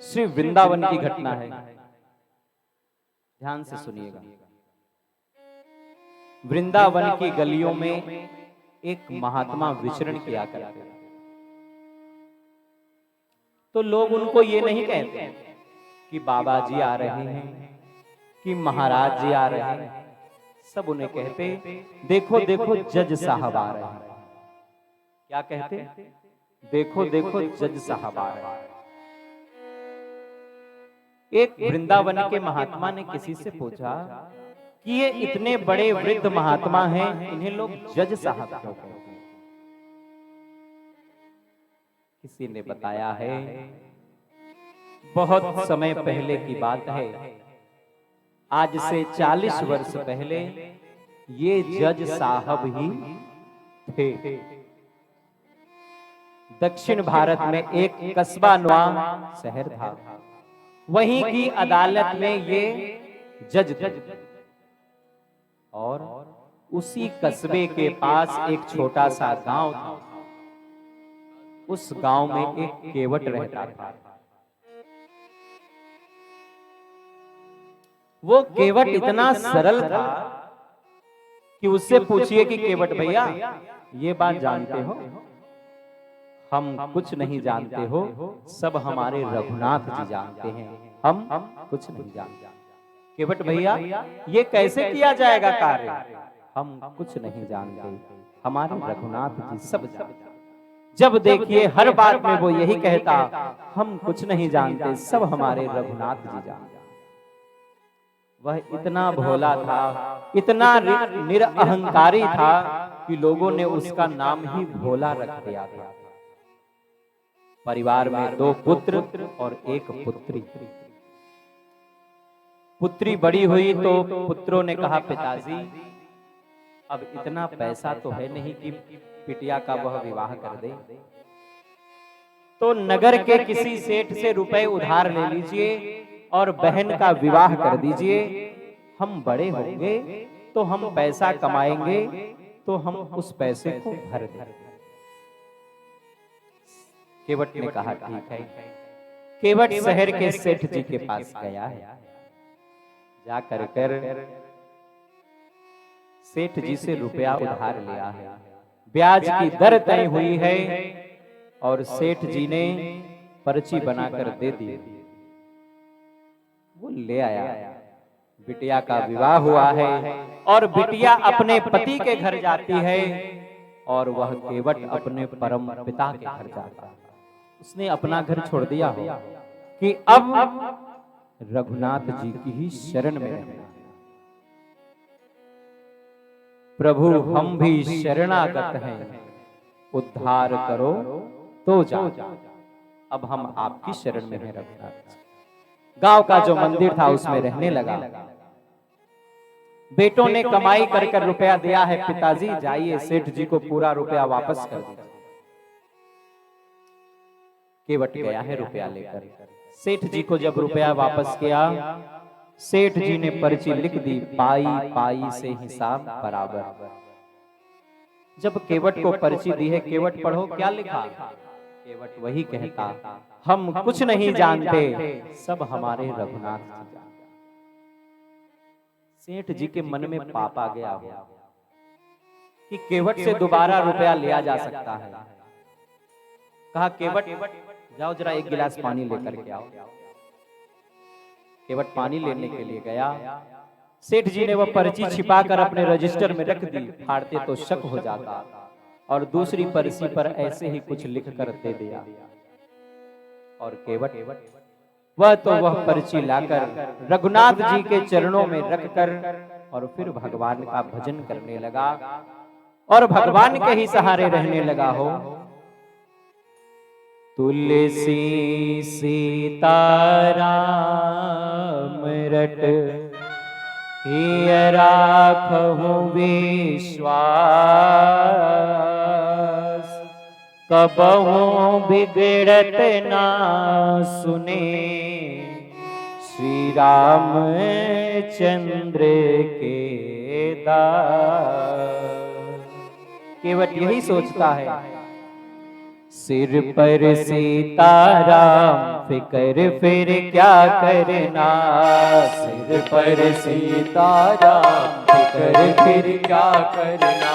श्री वृंदावन की घटना है, ध्यान से सुनिएगा। वृंदावन की गलियों में एक महात्मा विचरण किया करते थे। तो लोग उनको ये नहीं कहते कि बाबा जी आ रहे हैं, कि महाराज जी आ रहे हैं, सब उन्हें कहते देखो देखो जज साहब आ रहे हैं। क्या कहते? देखो देखो जज साहब आ रहे हैं। एक वृंदावन के महात्मा ने किसी से पूछा कि ये इतने बड़े वृद्ध महात्मा हैं, इन्हें लोग जज साहब क्यों कहते हैं? किसी ने बताया है बहुत समय पहले की बात है, आज से 40 वर्ष पहले ये जज साहब ही थे। दक्षिण भारत में एक कस्बा नुमा शहर था, वहीं की अदालत में ये जज थे। और उसी कस्बे के पास एक छोटा सा गांव था। उस गांव में एक केवट रहता था। वो केवट इतना सरल था कि उससे पूछिए कि केवट भैया ये बात जानते हो, हम कुछ नहीं जानते हो, सब हमारे रघुनाथ जी जानते हैं, हम कुछ नहीं जानते। केवट भैया ये कैसे किया जाएगा कार्य, हम कुछ नहीं जानते, हमारे रघुनाथ जी सब जानते। जब देखिए हर बात में वो यही कहता, हम कुछ नहीं जानते, सब हमारे रघुनाथ जी जानते। वह इतना भोला था, इतना निरअहंकारी था कि लोगों ने उसका नाम ही भोला रख दिया था। परिवार में 2 पुत्र और 1 पुत्री। पुत्री बड़ी हुई तो पुत्रों ने कहा पिताजी अब इतना पैसा तो है नहीं कि बिटिया का वह विवाह कर दे, तो नगर के किसी सेठ से रुपए उधार ले लीजिए और बहन का विवाह कर दीजिए, हम बड़े होंगे तो हम पैसा कमाएंगे तो हम उस पैसे को भर देंगे। केवट ने कहा ठीक है। केवट शहर के सेठ जी के पास गया है, जाकर कर सेठ जी से रुपया उधार लिया है, ब्याज की दर तय हुई है और सेठ जी ने पर्ची बनाकर दे दी। वो ले आया, बिटिया का विवाह हुआ है और बिटिया अपने पति के घर जाती है और वह केवट अपने परम पिता के घर जाता है। उसने अपना घर छोड़ दिया हो कि अब रघुनाथ जी की ही शरण में रहना। प्रभु हम भी शरणागत हैं, उद्धार करो तो जाओ। अब हम आपकी शरण में हैं रघुनाथ। गांव का जो मंदिर था उसमें रहने लगा। बेटों ने कमाई कर कर रुपया दिया है, पिताजी जाइए सेठ जी को पूरा रुपया वापस कर दीजिए। केवट गया है रुपया लेकर। सेठ जी को जब रुपया वापस किया, सेठ जी ने पर्ची लिख दी, पाई पाई से हिसाब बराबर। जब केवट को पर्ची दी है, केवट पढ़ो क्या लिखा। केवट वही कहता, हम कुछ नहीं जानते, सब हमारे रघुनाथ जी जानते। सेठ जी के मन में पाप आ गया हो कि केवट से दोबारा रुपया लिया जा सकता है। कहा केवट जाओ जरा 1 गिलास पानी लेकर के आओ। केवट पानी लेने के लिए गया। सेठ जी ने वह पर्ची छिपाकर अपने रजिस्टर में रख दी, फाड़ते तो शक हो जाता, और दूसरी पर्ची पर ऐसे ही कुछ लिख कर दे दिया। और केवट वह पर्ची लाकर रघुनाथ जी के चरणों में रखकर और फिर भगवान का भजन करने लगा और भगवान के ही सहारे रहने लगा हो। तुलसी सीताराम रट हिय राखहु विश्वास, कबहु बिगड़त ना सुने श्री राम चंद्र के दास। केवट यही सोचता है, सिर पर सीताराम फिकर फिर क्या करना, सिर पर सीताराम फिकर फिर क्या करना,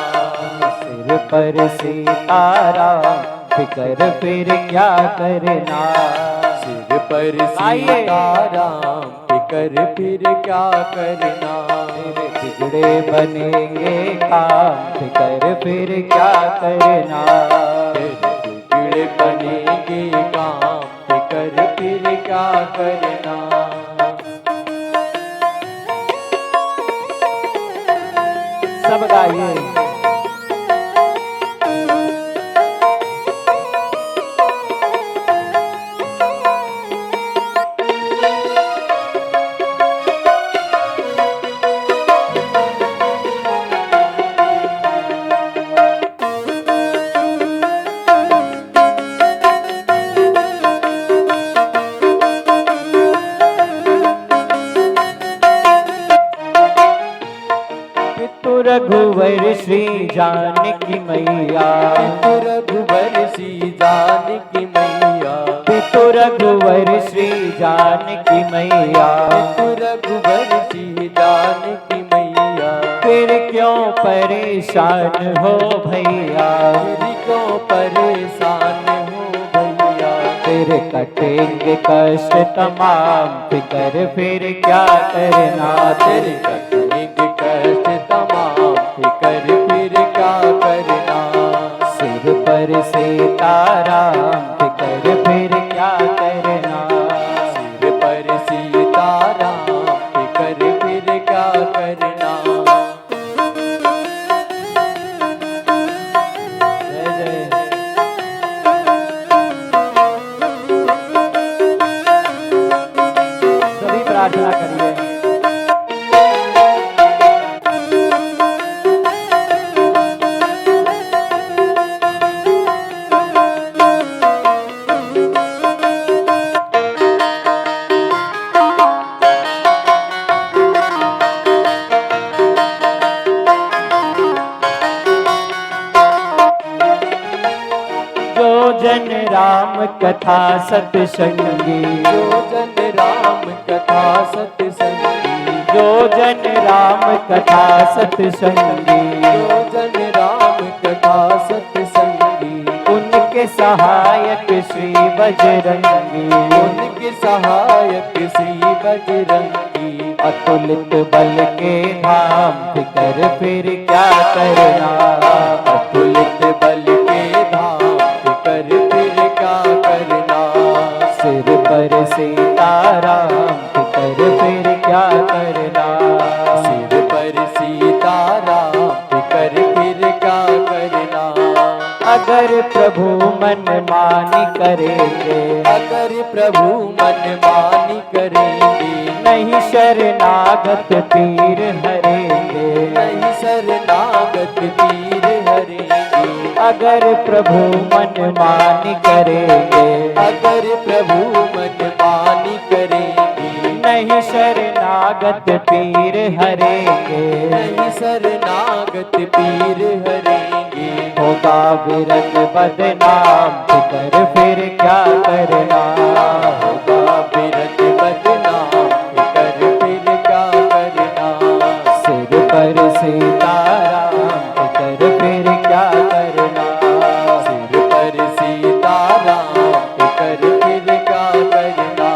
सिर पर सीताराम फिकर फिर क्या करना, सिर पर सीताराम फिकर फिर क्या करना, बिगड़े बनेंगे काम फिकर फिर क्या करना, बिगड़े बनेंगे काम फिकर फिर क्या करना। सब गाइए। रघुवर श्री जानकी मैया, रघुवर श्री जानकी मैया, रघुवर श्री जानकी मैया, रघुवर श्री जानकी मैया, फिर क्यों परेशान हो भैया, फिर क्यों परेशान हो भैया, फिर कटेंगे कष्ट तमाम फिकर फिर क्या करना, तेरे कटेंगे कष्ट तमाम फिकर फिर क्या करना, सिर पर सीताराम फिकर फिर क्या करना, सिर पर सीताराम फिकर फिर क्या करना। जय जय। सभी प्रार्थना करिए। जन राम कथा सत्संगी, जो जन राम कथा सत्संगी, जो जन राम कथा सत्संगी, जो जन राम कथा सत्संगी, उनके सहायक श्री बजरंगी, उनके सहायक श्री बजरंगी, अतुलित बल के धाम फिकर फिर क्या करना, अतुलित बल के धाम फिकर फिर क्या करना, सिर पर सीताराम फिकर फिर क्या करना, सिर पर सीताराम फिकर फिर क्या करना, अगर प्रभु मन मानी करेंगे, अगर प्रभु मन मानी करेंगे, नहीं शरणागत पीर हरेंगे, नहीं शरणागत पीर हरेंगे, अगर प्रभु मन मानी करेंगे, अगर प्रभु मन मानी करेंगे, नहीं शरणागत पीर हरेंगे, नहीं शरणागत पीर हरेंगे, होगा विरत बदनाम फिकर फिर क्या करना, होगा बिरत बदनाम फिकर फिर क्या करना, सिर पर सीताराम फिकर फिर क्या करना, सिर पर सीताराम फिकर फिर क्या करना।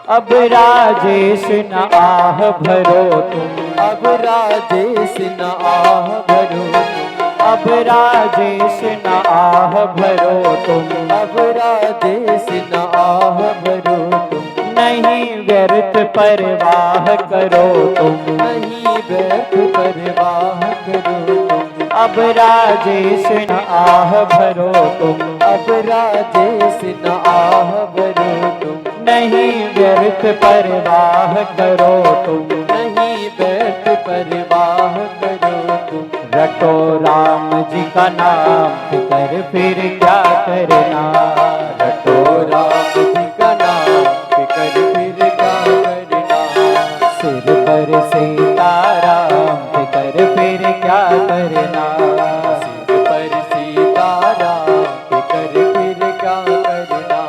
अब राजेश न आह भरो तुम, अब राजेश न आह भरो तुम, अब राजेश न आह भरो तुम, अब राजेश न आह भरो तुम, नहीं व्यर्थ परवाह करो तुम, नहीं व्यर्थ परवाह करो तुम। अब राजेश न आह भरो तुम, अब राजेश न आह भरो तुम। नहीं व्यर्थ परवाह करो तुम, नहीं व्यर्थ परवाह करो तुम। रटो राम जी का नाम, फिकर फिर क्या करना। रटो राम जी का नाम, फिकर फिर क्या करना। सिर पर सीताराम, फिकर फिर क्या करना। सिर पर सीताराम, फिकर फिर क्या करना।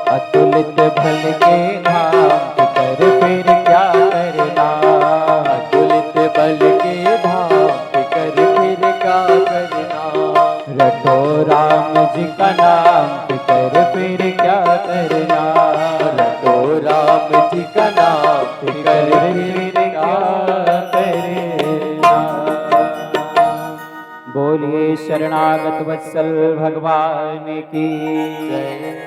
अतुलित भल के धाम, फिकर फिर क्या करना। अतुलित बल के धाम, फिकर फिर क्या करना। रटो राम जी का नाम, फिकर फिर क्या करना। रटो राम जी का नाम, फिकर फिकर फिर फिर क्या क्या करना। बोलिए शरणागत वत्सल भगवान की जय।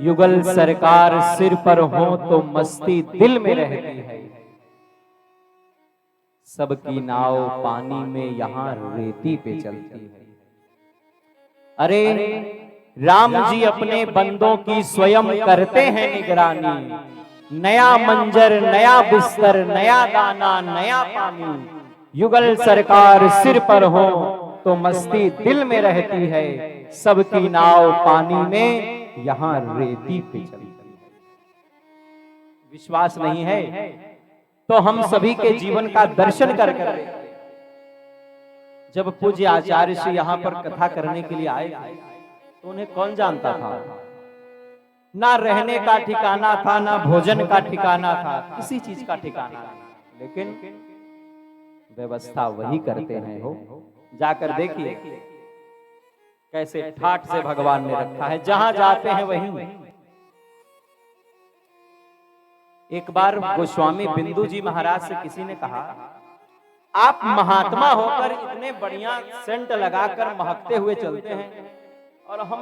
युगल सरकार सिर पर हो तो मस्ती दिल में रहती है। सबकी नाव पानी में यहाँ रेती पे चलती है। अरे राम जी अपने बंदों की स्वयं करते हैं निगरानी। नया मंजर, नया बिस्तर, नया दाना, नया पानी। युगल सरकार सिर पर हो तो मस्ती दिल में रहती है। सबकी नाव पानी में, यहाँ रेती पे चलती है। विश्वास नहीं है तो हम सभी के जीवन का दर्शन कर कर देखते हैं। जब पूज्य आचार्य श्री यहाँ पर कथा करने के लिए आए थे तो उन्हें कौन जानता था। ना रहने का ठिकाना था, ना भोजन का ठिकाना था, किसी चीज का ठिकाना नहीं। लेकिन व्यवस्था वही करते हैं हो। जाकर देखिए कैसे ठाठ से भगवान ने रखा है, जहां जाते हैं वहीं। एक बार गोस्वामी बिंदु जी महाराज से किसी ने कहा, आप महात्मा होकर इतने बढ़िया सेंट लगाकर महकते हुए चलते हैं और हम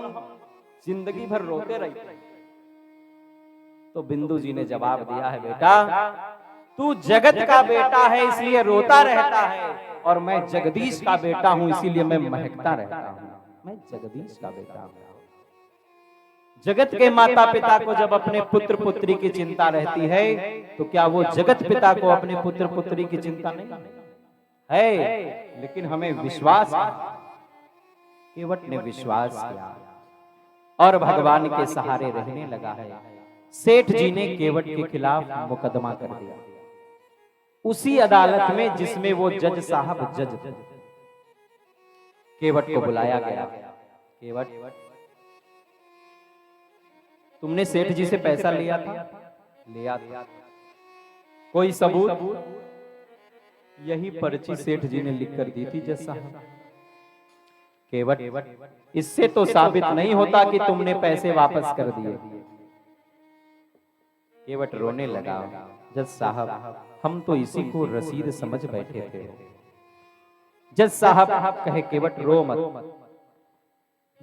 जिंदगी भर रोते रहते। तो बिंदु जी ने जवाब दिया है, बेटा तू जगत का बेटा है इसलिए रोता रहता है, और मैं जगदीश का बेटा हूं इसीलिए मैं महकता रहता हूं। मैं जगदीश का बेटा हूं। जगत के माता पिता को जब अपने पुत्र पुत्री की चिंता रहती है तो क्या वो जगत पिता को अपने पुत्र पुत्री की चिंता नहीं है? लेकिन हमें विश्वास है। केवट ने विश्वास किया और भगवान के सहारे रहने लगा है। सेठ जी ने केवट के खिलाफ मुकदमा कर दिया, उसी अदालत में जिसमें वो जज साहब जज थे। केवट को बुलाया गया। केवट, तुमने सेठ जी से पैसा लिया था? लिया था। कोई सबूत? यही पर्ची सेठ जी ने लिख कर दी थी जज साहब। केवट, इससे तो साबित नहीं होता कि तुमने पैसे वापस कर दिए। केवट रोने लगा। जज साहब, हम तो इसी को रसीद समझ बैठे थे। जज साहब कहे, केवट रो मत।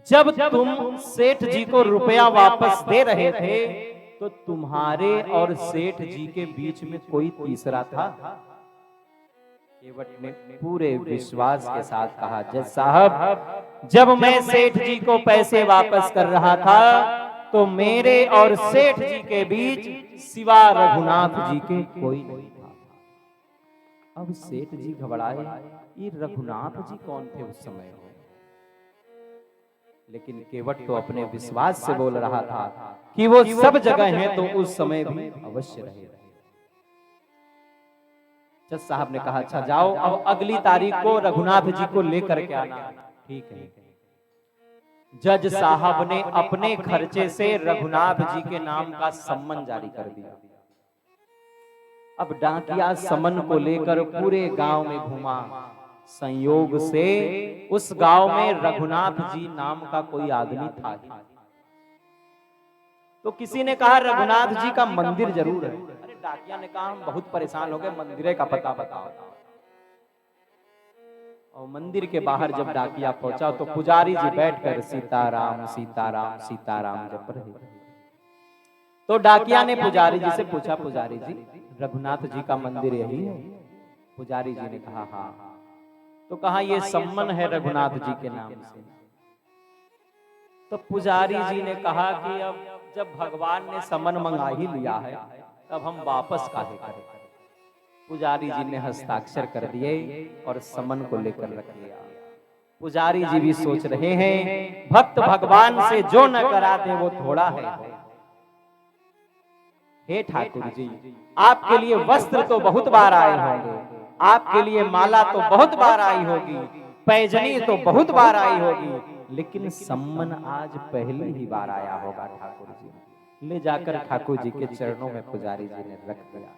जब तुम सेठ जी को रुपया वापस दे रहे थे तो तुम्हारे और सेठ जी के बीच में कोई तीसरा था? केवट ने पूरे विश्वास के साथ कहा, जज साहब, जब मैं सेठ जी को पैसे वापस कर रहा था तो मेरे और सेठ जी के बीच सिवा रघुनाथ जी के कोई नहीं था। अब सेठ जी घबराए, ये रघुनाथ जी कौन थे उस समय? लेकिन केवट तो अपने विश्वास से बोल रहा था कि वो सब जगह हैं तो उस समय भी अवश्य रहे। जज साहब ने कहा, अच्छा जाओ, अब अगली तारीख को रघुनाथ जी को लेकर के आना। ठीक है। जज साहब ने अपने खर्चे से रघुनाथ जी के नाम का सम्मन जारी कर दिया। अब डाकिया सम्मन को लेकर पूरे गांव में घूमा। संयोग से उस गांव में रघुनाथ जी नाम का कोई आदमी था ही। तो किसी ने कहा, रघुनाथ जी का मंदिर जरूर है। अरे डाकिया ने कहा, हम बहुत परेशान हो गए, मंदिर का पता बताओ। और मंदिर के बाहर जब डाकिया पहुंचा तो पुजारी जी बैठकर सीताराम सीताराम सीताराम जप रहे। तो डाकिया ने पुजारी जी से पूछा, पुजारी जी रघुनाथ जी का मंदिर यही है? पुजारी जी ने कहा हाँ। तो कहा ये सम्मन है रघुनाथ जी के नाम से। तो पुजारी जी ने कहा कि अब जब भगवान ने समन मंगा ही लिया है तब हम वापस काहे करें। पुजारी जी ने हस्ताक्षर कर दिए और समन को लेकर रख लिया। पुजारी जी भी सोच रहे हैं भक्त भगवान से जो न कराते वो थोड़ा है। हे ठाकुर जी, आपके लिए वस्त्र तो बहुत बार आए होंगे, आपके लिए माला तो बहुत बार आई होगी, पैजनी तो बहुत बार आई होगी, लेकिन सम्मन आज पहली ही बार आया होगा ठाकुर जी। ले जाकर ठाकुर जी के चरणों में पुजारी जी ने रख दिया।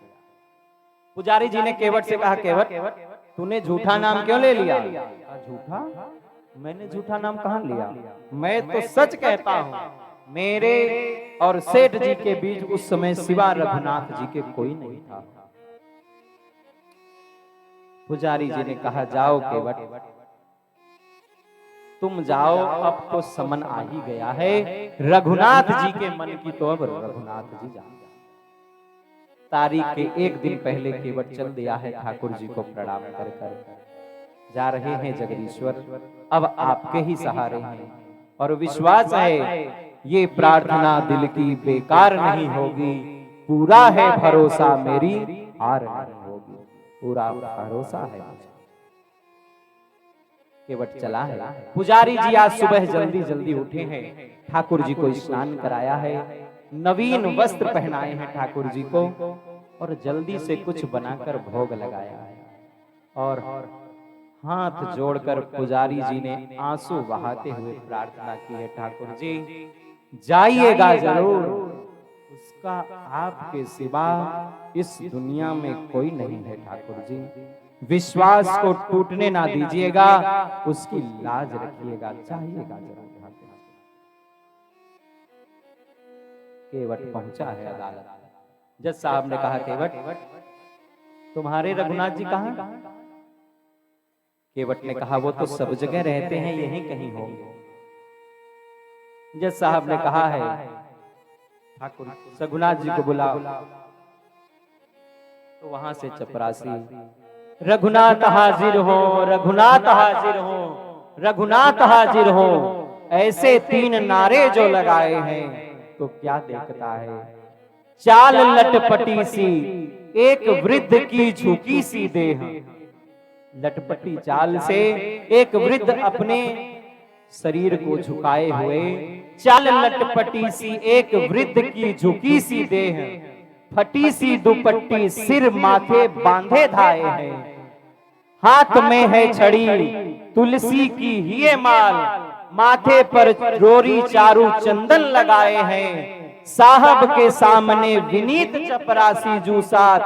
पुजारी जी ने केवट से कहा, केवट तूने झूठा नाम क्यों ले लिया? झूठा? मैंने झूठा नाम कहां लिया? मैं तो सच कहता हूं, मेरे और सेठ जी के बीच उस समय सिवा रघुनाथ जी के कोई नहीं था। पुजारी जी ने कहा, जाओ केवट, तुम जाओ, अब तो समन आ ही गया है। रघुनाथ जी के मन की तो अब रघुनाथ जी जान। तारीख के एक दिन पहले केवट चल दिया है ठाकुर जी को प्रणाम कर कर। जा रहे हैं जगदीश्वर, अब आपके ही सहारे हैं और विश्वास है ये प्रार्थना दिल की बेकार नहीं होगी। पूरा है भरोसा, मेरी हार नहीं होगी। पूरा भरोसा है मुझे। केवट चला है। पुजारी जी आज सुबह जल्दी जल्दी उठे हैं, ठाकुर जी को स्नान कराया है, नवीन वस्त्र पहनाए हैं ठाकुर जी को और जल्दी से कुछ बनाकर भोग लगाया है। और हाथ जोड़कर पुजारी जी ने आंसू बहाते हुए प्रार्थना की है, ठाकुर जी जाइएगा जरूर, उसका आपके सिवा इस दुनिया में कोई नहीं है ठाकुर जी। विश्वास को टूटने ना दीजिएगा, उसकी लाज रखिएगा, चाहिएगा जरूर ठाकुर। केवट पहुंचा है अदालत। जज साहब ने कहा, केवट तुम्हारे रघुनाथ जी कहां? केवट ने कहा, वो तो सब जगह रहते हैं, यहीं कहीं होंगे। जज साहब ने कहा है, ठाकुर रघुनाथ जी को बुलाओ। तो वहां से चपरासी, रघुनाथ हाजिर हो, रघुनाथ हाजिर हो, रघुनाथ हाजिर हो, ऐसे 3 नारे जो लगाए हैं तो क्या देखता है? चाल लटपटी सी, एक वृद्ध की झुकी सी देह। लटपटी चाल से एक वृद्ध अपने शरीर को झुकाए हुए, चाल लटपटी सी एक वृद्ध की झुकी सी देह, फटी सी दुपट्टी सिर माथे बांधे धाए है, हाथ में है छड़ी तुलसी की ही माल, माथे पर रोरी चारू चंदन लगाए हैं, साहब के सामने विनीत चपरासी जूसात,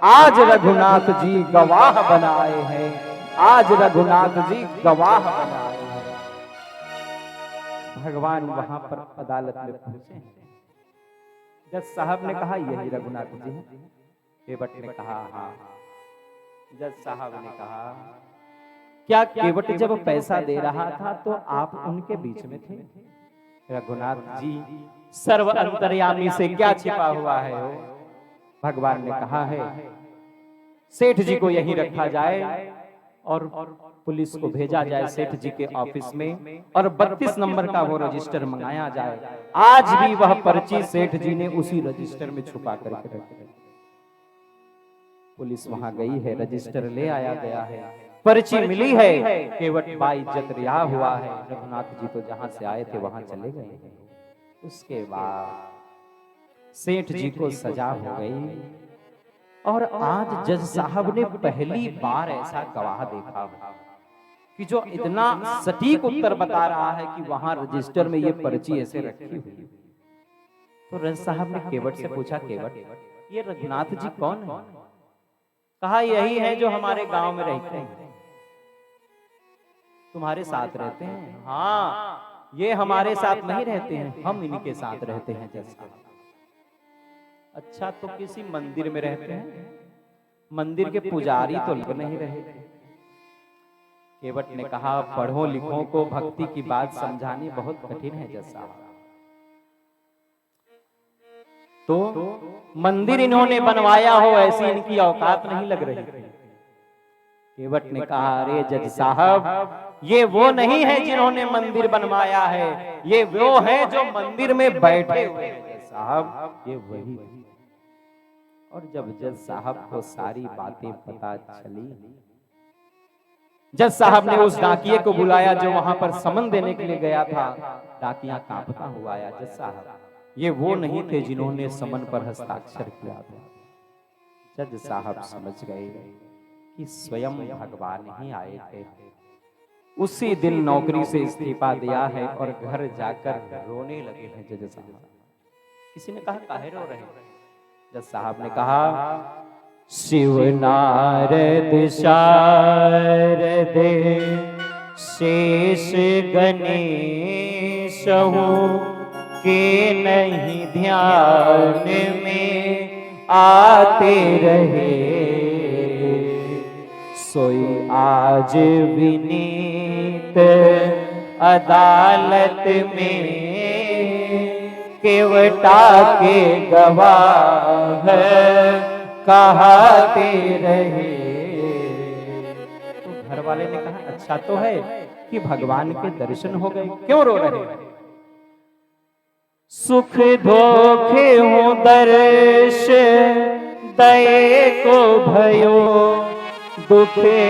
आज रघुनाथ जी गवाह बनाए हैं, आज रघुनाथ जी गवाह बनाए हैं। भगवान वहां पर अदालत में पहुंचे। जज साहब ने कहा, यही रघुनाथ जी हैं? केवट ने कहा हाँ। जज साहब ने कहा, क्या केवट जब पैसा दे रहा था तो आप उनके बीच में थे? रघुनाथ जी सर्व अंतर्यामी से क्या छिपा हुआ है हो? भगवान ने कहा है, सेठ जी को यहीं रखा जाए और पुलिस को भेजा जाए सेठ जी के ऑफिस में और 32 नंबर का वो रजिस्टर मंगाया जाए। आज भी वह पर्ची सेठ जी ने उसी रजिस्टर में छुपा करके रखी। पुलिस वहां गई है, रजिस्टर ले आया गया है, पर्ची मिली है, केवट बाइज्जत रिहा हुआ है। रघुनाथ जी तो जहां से आए थे वहां चले गए। उसके बाद सेठ जी को सजा हो गई और आज जज साहब ने पहली बार ऐसा गवाह देखा कि जो इतना सटीक उत्तर बता रहा है कि वहां रजिस्टर में ये पर्ची ऐसे रखी हुई। तो जज साहब ने केवट से पूछा, केवट ये रघुनाथ जी कौन है? कहा, यही है जो हमारे गांव में रहते हैं, तुम्हारे साथ रहते हैं। हाँ, ये हमारे साथ नहीं रहते हैं, हम इनके साथ रहते हैं जज साहब। अच्छा, तो किसी मंदिर में रहते हैं? मंदिर के पुजारी तो लग नहीं रहे थे। केवट ने कहा, पढ़ो लिखो को भक्ति की बात समझानी बहुत कठिन है जज साहब। तो मंदिर इन्होंने बनवाया हो ऐसी इनकी औकात नहीं लग रही। केवट ने कहा, अरे जज साहब, ये वो नहीं है जिन्होंने मंदिर बनवाया है, ये वो है जो मंदिर में बैठे हुए हैं जज साहब, ये वही। और जब जज साहब को सारी बातें पता चली, जज साहब ने उस डाकिये को बुलाया जो वहां पर समन देने के लिए गया था। डाकिया कांपता हुआ आया, जज साहब, ये वो नहीं थे जिन्होंने समन पर हस्ताक्षर किया था। जज साहब समझ गए कि स्वयं भगवान ही आए थे। उसी दिन नौकरी से इस्तीफा दिया है और घर जाकर रोने लगे हैं जज साहब। किसी ने कहा, काहे रो रहे हैं? जज साहब ने कहा, शिव नारद शारदे शेष गणेश के नहीं ध्यान में आते रहे, सोई आज विनीत अदालत में केवटा के गवाह कहते रहे। तो घर वाले ने कहा, अच्छा तो है कि भगवान के दर्शन हो गए, क्यों रो रहे हैं? सुख धोखे हो दर्श दये को भयो, दुखे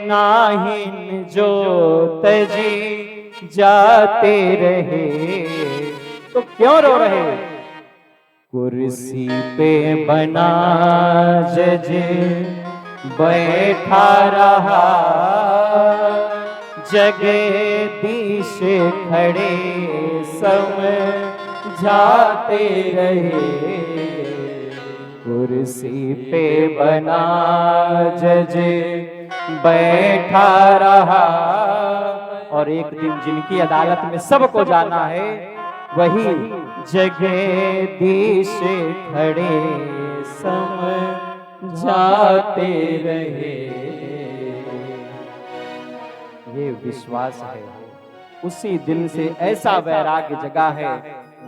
नाहिन जो तजी जाते रहे। तो क्यों रो रहे? कुर्सी पे बना जज बैठा रहा, जगदीश खड़े समझाते रहे। कुर्सी पे बना जज बैठा रहा, और एक दिन जिनकी अदालत में सबको जाना है, वही जगदीश खड़े समझाते रहे। ये विश्वास है। उसी दिन से ऐसा वैराग्य जगा है,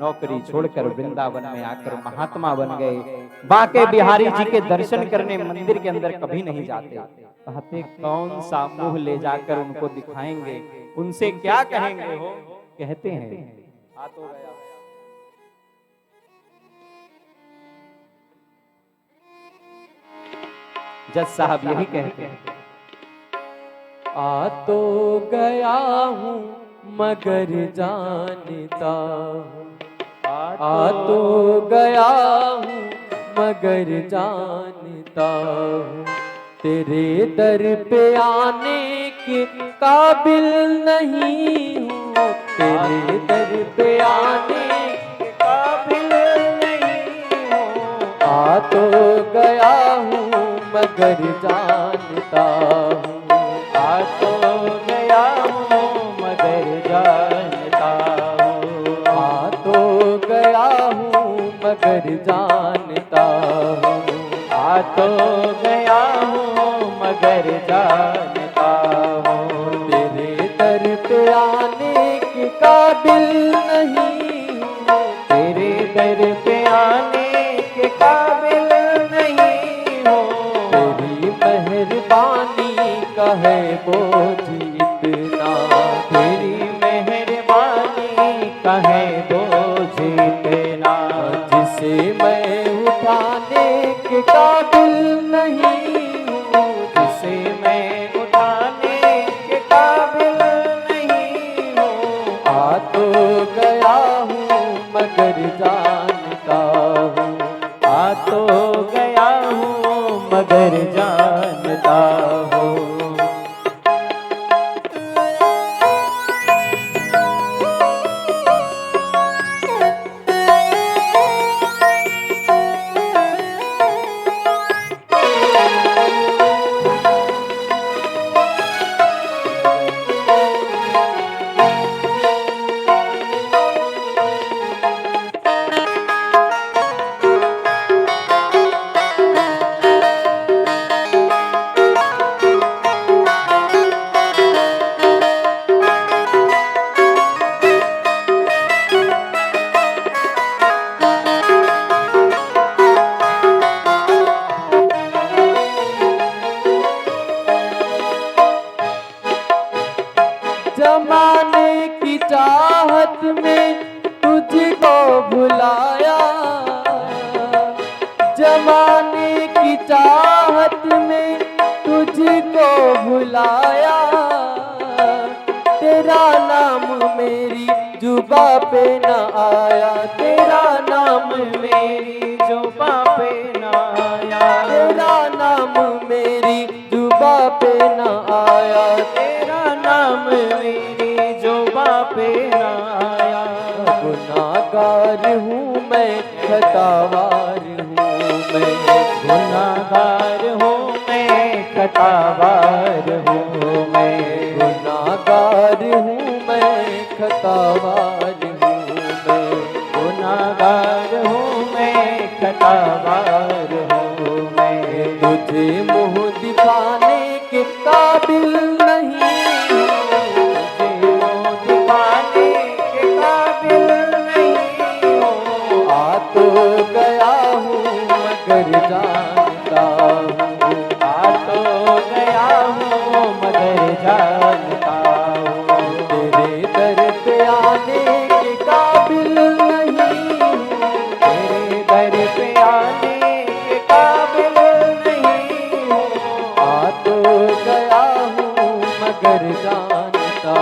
नौकरी छोड़कर वृंदावन में आकर महात्मा बन गए। बांके बिहारी जी के दर्शन करने मंदिर के अंदर कभी नहीं जाते। कहते, कौन सा मुंह ले जाकर उनको दिखाएंगे, उनसे क्या कहेंगे हो? कहते हैं, आ तो गया। जज साहब यही कहते हैं, आ तो गया हूँ मगर जानता हूँ, आ तो गया हूँ मगर जानता हूँ, तेरे दर पे आने के काबिल नहीं हूँ, तेरे दर पे आने के काबिल नहीं हूँ। आ तो गया हूँ मगर जानता हूँ, आ तो गया हूँ मगर जानता हूँ, आ तो गया हूँ मगर जानता हूँ, आ तो गया हूँ मगर जानता हूँ। तेरे दर पे आने के काबिल नहीं हूँ, तेरे दर पे आने के काबिल नहीं हो। तेरी मेहरबानी का है बोझ इतना, तेरी मेहरबानी का है बोझ इतना, जिसे मैं उठाने के काबिल नहीं हूँ, जिसे मैं उठाने के काबिल नहीं हूँ। आ तो गया हूँ मगर जानता हूँ, आ तो गया हूँ मगर जानता हूँ। जमाने की चाहत में तुझको भुलाया, जमाने की चाहत में तुझको भुलाया, तेरा नाम मेरी जुबा पे न आया, तेरा नाम मेरी जुबा पे न आया, तेरा नाम मेरी जुबा पे न आया, तेरा नाम मेरी जुबा पे न आया। गुनाहगार हूँ मैं, खतावार हूँ मैं, गुनाहगार हूँ मैं, खतावार हूँ मैं, गुनाहगार हूँ मैं, खतावार हूँ मैं, गुनाहगार हूँ मैं, खतावार हूँ मैं। तुझे मुँह दिखाने के काबिल नहीं हूँ, तुझे मुँह दिखाने के काबिल नहीं हूँ। आ तो गया हूँ मगर जानता हूँ, आ तो गया हूँ मगर जानता हूँ। तेरे दर पे आने के काबिल नहीं हूँ, तेरे दर पे आने के काबिल नहीं हूँ। आ तो गया हूँ मगर जानता